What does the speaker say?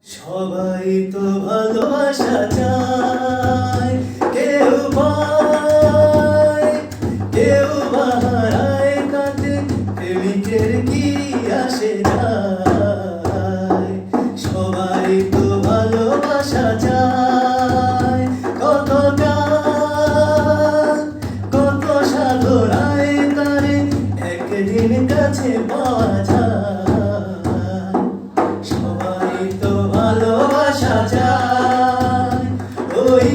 সবাই তো ভালোবাসা চায়, কেউ পায় কেউ বা হারায়, তাতে প্রেমিকের কি আসে যায়। সবাই তো ভালোবাসা চায়, কত গান কত সাধনায় তারে একদিন কাছে পাওয়া যায়। সবাই তো ভালোবাসা চায়, ওই